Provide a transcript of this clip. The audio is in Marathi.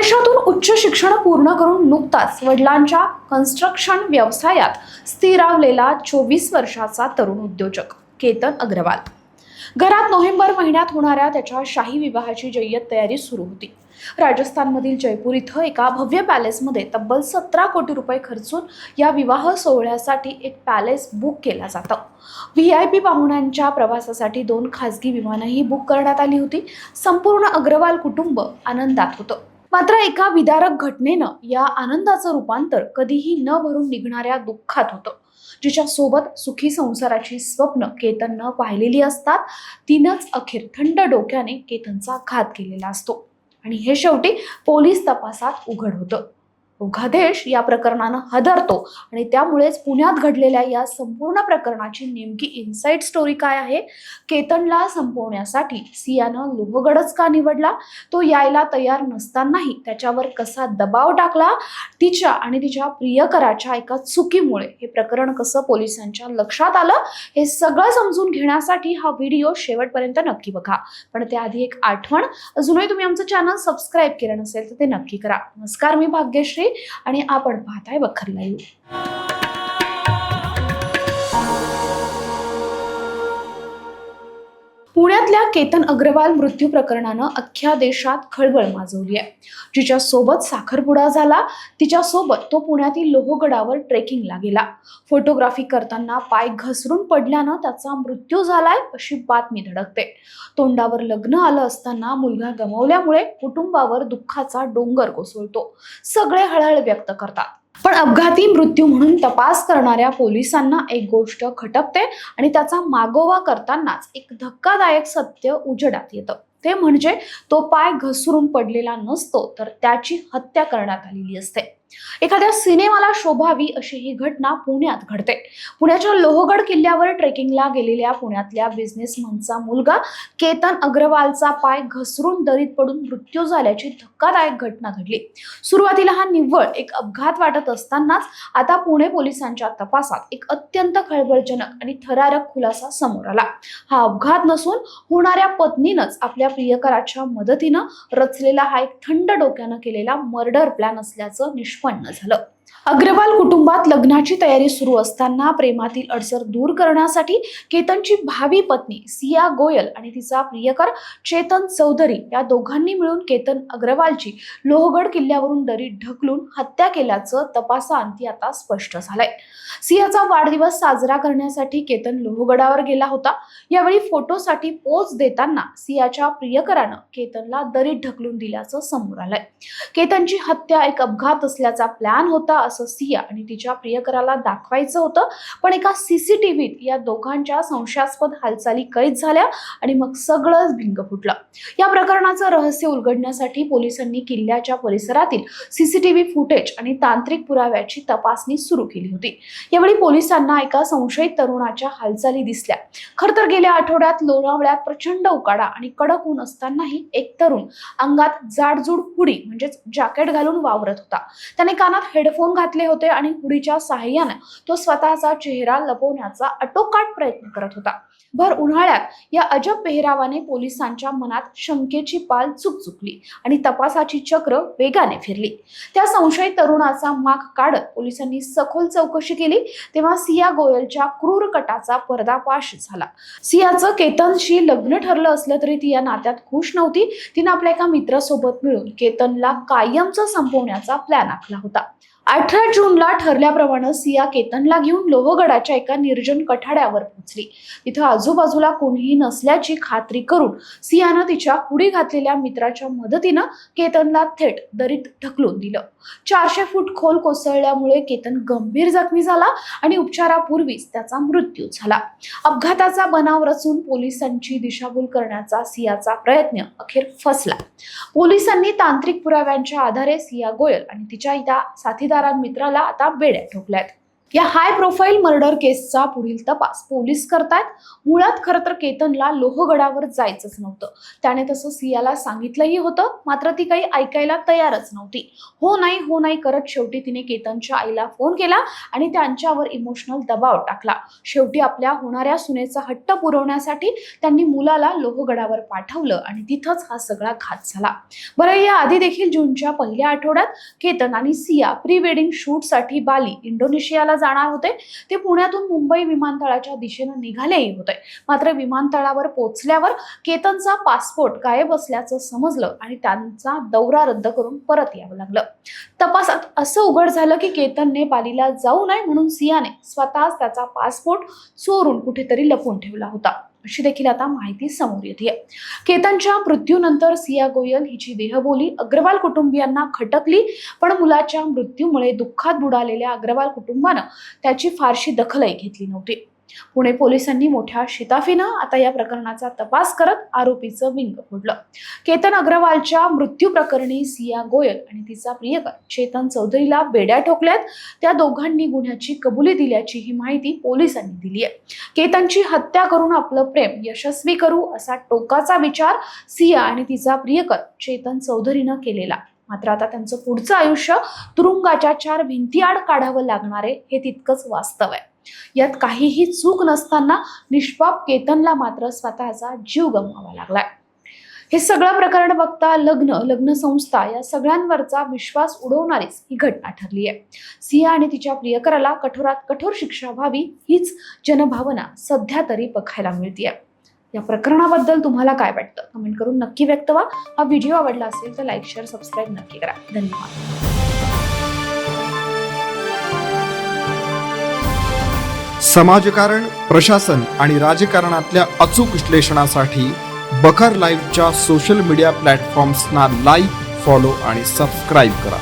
परदेशातून उच्च शिक्षण पूर्ण करून नुकताच वडिलांच्या कन्स्ट्रक्शन व्यवसायात स्थिरावलेला 24 वर्षाचा तरुण उद्योजक केतन अग्रवाल. घरात नोव्हेंबर महिन्यात होणाऱ्या त्याच्या शाही विवाहाची जय्यत तयारी सुरू होती. राजस्थानमधील जयपूर इथं एका भव्य पॅलेसमध्ये तब्बल 17 कोटी रुपये खर्चून या विवाह सोहळ्यासाठी एक पॅलेस बुक केला जातं. VIP पाहुण्यांच्या प्रवासासाठी 2 खासगी विमानंही बुक करण्यात आली होती. संपूर्ण अग्रवाल कुटुंब आनंदात होतं. मात्र एका विदारक घटनेनं या आनंदाचं रूपांतर कधीही न भरून निघणाऱ्या दुःखात होतं. जिच्या सोबत सुखी संसाराची स्वप्न केतननं पाहिलेली असतात, तिनंच अखेर थंड डोक्याने केतनचा घात केलेला असतो आणि हे शेवटी पोलीस तपासात उघड होतं. अवघा देश या प्रकरणानं हादरतो आणि त्यामुळेच पुण्यात घडलेल्या या संपूर्ण प्रकरणाची नेमकी इनसाइड स्टोरी काय आहे? केतनला संपवण्यासाठी सियानं लोहगडच का निवडला? तो यायला तयार नसतानाही त्याच्यावर कसा दबाव टाकला? तिच्या आणि तिच्या प्रियकराच्या एका चुकीमुळे हे प्रकरण कसं पोलिसांच्या लक्षात आलं? हे सगळं समजून घेण्यासाठी हा व्हिडिओ शेवटपर्यंत नक्की बघा. पण त्याआधी एक आठवण, अजूनही तुम्ही आमचं चॅनल सबस्क्राईब केलं नसेल तर ते नक्की करा. नमस्कार, मी भाग्यश्री आणि आपण पाहताय बखर लाईव्ह. पुण्यातल्या केतन अग्रवाल मृत्यू प्रकरणानं अख्ख्या देशात खळबळ माजवली आहे. जिच्या सोबत साखरपुडा झाला, तिच्या सोबत तो पुण्यातील लोहगडावर ट्रेकिंगला गेला. फोटोग्राफी करताना पाय घसरून पडल्यानं त्याचा मृत्यू झालाय अशी बातमी धडकते. तोंडावर लग्न आलं असताना मुलगा गमावल्यामुळे कुटुंबावर दुःखाचा डोंगर कोसळतो. सगळे हळहळ व्यक्त करतात. पण अपघाती मृत्यू म्हणून तपास करणाऱ्या पोलिसांना एक गोष्ट खटकते आणि त्याचा मागोवा करतानाच एक धक्कादायक सत्य उजेडात येतं. ते म्हणजे तो पाय घसरून पडलेला नसतो, तर त्याची हत्या करण्यात आलेली असते. एखाद्या सिनेमाला शोभावी अशी ही घटना पुण्यात घडते. पुण्याच्या लोहगड किल्ल्यावर ट्रेकिंगला गेलेल्या पुण्यातल्या बिझनेसमनचा मुलगा केतन अग्रवालचा पाय घसरून दरीत पडून मृत्यू झाल्याची धक्कादायक घटना घडली. सुरुवातीला हा निव्वळ एक अपघात वाटत असतानाच आता पुणे पोलिसांच्या तपासात एक अत्यंत खळबळजनक आणि थरारक खुलासा समोर आला. हा अपघात नसून होणाऱ्या पत्नीनंच आपल्या प्रियकराच्या मदतीनं रचलेला हा एक थंड डोक्यानं केलेला मर्डर प्लॅन असल्याचं निष्पन्न झालं. अग्रवाल कुटुंबात लग्नाची तयारी सुरू असताना प्रेमातील अडसर दूर करण्यासाठी केतनची भावी पत्नी सिया गोयल आणि तिचा प्रियकर चेतन चौधरी या दोघांनी मिळून केतन अग्रवालची लोहगड किल्ल्यावरून दरीत ढकलून हत्या केल्याचं तपासाअंती आता स्पष्ट झालंय. सियाचा वाढदिवस साजरा करण्यासाठी केतन लोहगडावर गेला होता. यावेळी फोटोसाठी पोज देताना सियाच्या प्रियकरानं केतनला दरीत ढकलून दिल्याचं समोर आलंय. केतनची हत्या एक अपघात असल्याचा प्लॅन होता असं सिया आणि तिच्या प्रियकराला दाखवायचं होतं. पण एका CCTVत या दोघांच्या संशयास्पद हालचाली कैद झाल्या आणि मग सगळंच भिंग फुटलं. या प्रकरणाचं रहस्य उलगडण्यासाठी पोलिसांनी किल्ल्याच्या परिसरातील CCTV फुटेज आणि तांत्रिक पुराव्याची तपासणी सुरू केली होती. यावेळी पोलिसांना एका संशयित तरुणाच्या हालचाली दिसल्या. खरं तर गेल्या आठवड्यात लोणावळ्यात प्रचंड उकाडा आणि कडक ऊन असतानाही एक तरुण अंगात जाडजूड हुडी म्हणजेच जॅकेट घालून वावरत होता. त्याने कानात हेडफोन घातले होते आणि हुडीच्या साहाय्याने तो स्वतःचा चेहरा लपवण्याचा आटोकाट प्रयत्न करत होता. भर उन्हाळ्यात या अजब पेहरावाने पोलिसांच्या मनात शंकेची पाल चुकचुकली आणि तपासाची चक्र वेगाने फिरली. त्या संशयित तरुणाचा माग काढत पोलिसांनी सखोल चौकशी केली तेव्हा सिया गोयलच्या क्रूर कटाचा पर्दाफाश झाला. सियाचं केतनशी लग्न ठरलं असलं तरी ती या नात्यात खुश नव्हती. तिनं आपल्या एका मित्रासोबत मिळून केतनला कायमचं संपवण्याचा प्लॅन आखला होता. 18 जूनला ठरल्याप्रमाणे सिया केतनला घेऊन लोहगडाच्या एका निर्जन कठाड्यावर पोहोचली. तिथं आजूबाजूला कोणीही नसल्याची खात्री करून सियानं तिच्या हुडी घातलेल्या मित्राच्या मदतीनं केतनला थेट दरीत ढकलून दिलं. 400 फूट खोल कोसळल्यामुळे केतन गंभीर जखमी झाला आणि उपचारापूर्वीच त्याचा मृत्यू झाला. अपघाताचा बनाव रचून पोलिसांची दिशाभूल करण्याचा सियाचा प्रयत्न अखेर फसला. पोलिसांनी तांत्रिक पुराव्यांच्या आधारे सिया गोयल आणि तिच्या इतर साथीदार मित्राला आता बेड्या ठोकल्यात. या हाय प्रोफाईल मर्डर केसचा पुढील तपास पोलीस करतायत. मुळात खरं तर केतनला लोहगडावर जायचंच नव्हतं. त्याने तसं सियाला सांगितलंही होतं, मात्र ती काही ऐकायला तयारच नव्हती. हो नाही करत शेवटी तिने केतनच्या आईला फोन केला आणि त्यांच्यावर इमोशनल दबाव टाकला. शेवटी आपल्या होणाऱ्या सुनेचा हट्ट पुरवण्यासाठी त्यांनी मुलाला लोहगडावर पाठवलं आणि तिथंच हा सगळा घात झाला. बरं, या आधी देखील जूनच्या पहिल्या आठवड्यात केतन आणि सिया प्री वेडिंग शूटसाठी बाली, इंडोनेशियाला जाणार होते. ते पुण्यातून मुंबई विमानतळाच्या दिशेने निघालेही होते. मात्र विमानतळावर पोहोचल्यावर केतनचा पासपोर्ट गायब असल्याचं समजलं आणि त्यांचा दौरा रद्द करून परत यावं लागलं. तपासात असं उघड झालं की केतनने बालीला जाऊ नये म्हणून सियाने स्वतःच त्याचा पासपोर्ट चोरून कुठेतरी लपवून ठेवला होता, अशी देखील आता माहिती समोर येते. केतनच्या मृत्यूनंतर सिया गोयल हिची देहबोली अग्रवाल कुटुंबियांना खटकली, पण मुलाच्या मृत्यूमुळे दुःखात बुडालेल्या अग्रवाल कुटुंबानं त्याची फारशी दखलही घेतली नव्हती. पुणे पोलिसांनी मोठ्या शिताफीनं आता या प्रकरणाचा तपास करत आरोपीचं विंग फोडलं. केतन अग्रवालच्या मृत्यू प्रकरणी सिया गोयल आणि तिचा प्रियकर चेतन चौधरीला बेड्या ठोकल्यात. त्या दोघांनी गुन्ह्याची कबुली दिल्याची ही माहिती पोलिसांनी दिली आहे. केतनची हत्या करून आपलं प्रेम यशस्वी करू असा टोकाचा विचार सिया आणि तिचा प्रियकर चेतन चौधरीनं केलेला. मात्र आता त्यांचं पुढचं आयुष्य तुरुंगाच्या 4 भिंतीआड काढावं लागणारे हे तितकंच वास्तव आहे. यात काहीही चूक नसताना निष्पाप केतनला मात्र स्वतःचा जीव गमवावा लागलाय. हे सगळं प्रकरण बघता लग्न संस्था या सगळ्यांवरचा विश्वास उडवणारीच ही घटना ठरली आहे. सिया आणि तिच्या प्रियकराला कठोरात कठोर शिक्षा व्हावी हीच जनभावना सध्या तरी बघायला मिळतीये. या प्रकरणाबद्दल तुम्हाला काय वाटतं कमेंट करून नक्की व्यक्त व्हा. हा व्हिडिओ आवडला असेल तर लाईक, शेअर, सबस्क्राईब नक्की करा. धन्यवाद. समाजकारण, प्रशासन आणि राजकारणातल्या अचूक विश्लेषणासाठी बखर लाईव्हच्या सोशल मीडिया प्लॅटफॉर्म्सना लाईक, फॉलो आणि सबस्क्राईब करा.